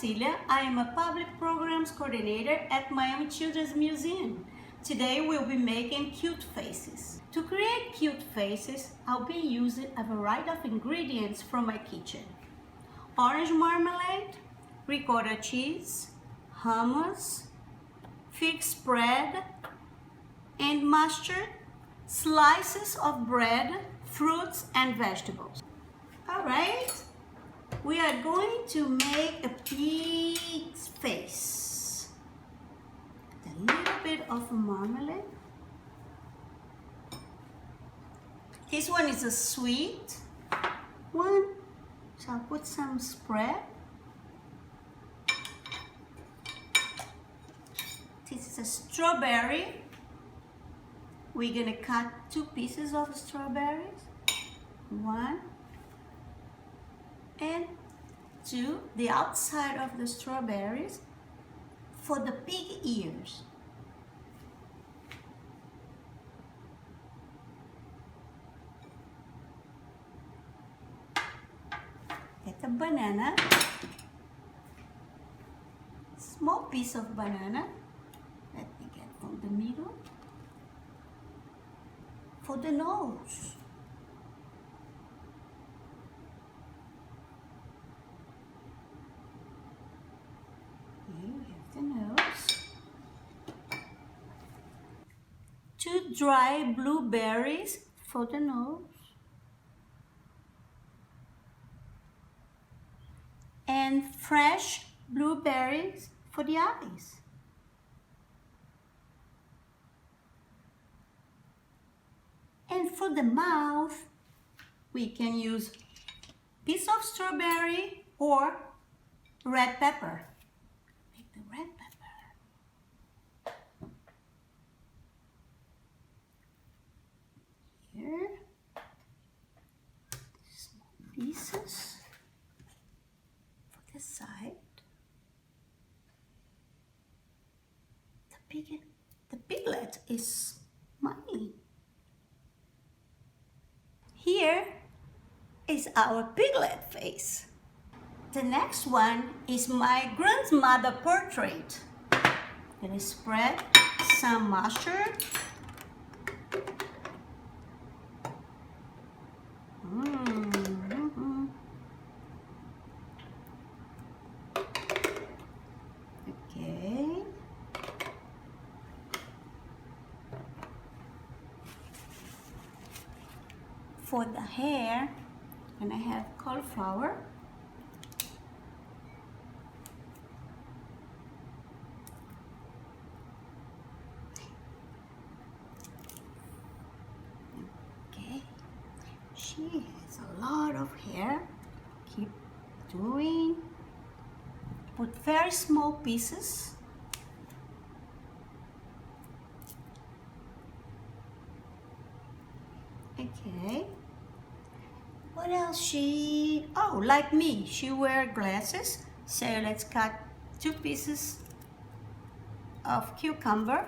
Marcilia. I am a public programs coordinator at Miami Children's Museum. Today we'll be making cute faces. To create cute faces, I'll be using a variety of ingredients from my kitchen. Orange marmalade, ricotta cheese, hummus, fig spread, and mustard, slices of bread, fruits, and vegetables. All right, we are going to make a pig's face. A little bit of marmalade. This one is a sweet one, so I'll put some spread. This is a strawberry. We're gonna cut 2 pieces of strawberries. 1 and 2, the outside of the strawberries for the pig ears. Get a banana, small piece of banana. Let me get from the middle. For the nose. Here we have the nose. 2 dry blueberries for the nose. And fresh blueberries for the eyes. And for the mouth, we can use piece of strawberry or red pepper. Make the red pepper. Here, small pieces for the side. The piglet is smiling. Here is our piglet face. The next one is my grandmother portrait. I'm gonna spread some mustard. Okay. For the hair, and I have cauliflower. Okay, she has a lot of hair. Keep doing. Put very small pieces. Okay. What else oh, like me, she wears glasses. So let's cut 2 pieces of cucumber.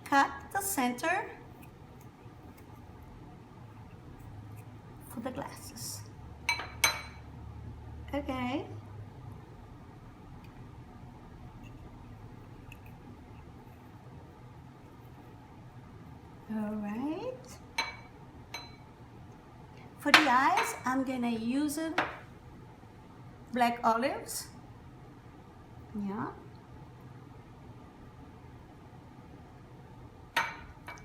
Cut the center for the glasses. Okay. All right. For the eyes, I'm gonna use black olives. Yeah.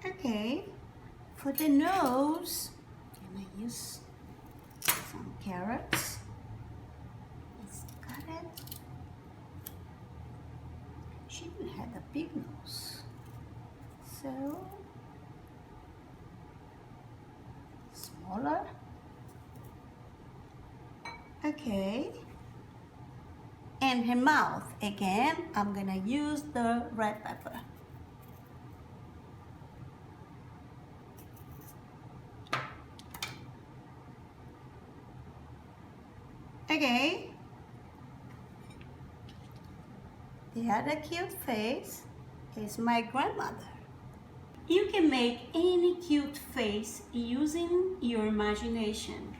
Okay. For the nose, I'm gonna use some carrots. Let's cut it. She didn't have a big nose, so smaller. Okay. And her mouth, again, I'm gonna use the red pepper. Okay. The other cute face is my grandmother. You can make any cute face using your imagination.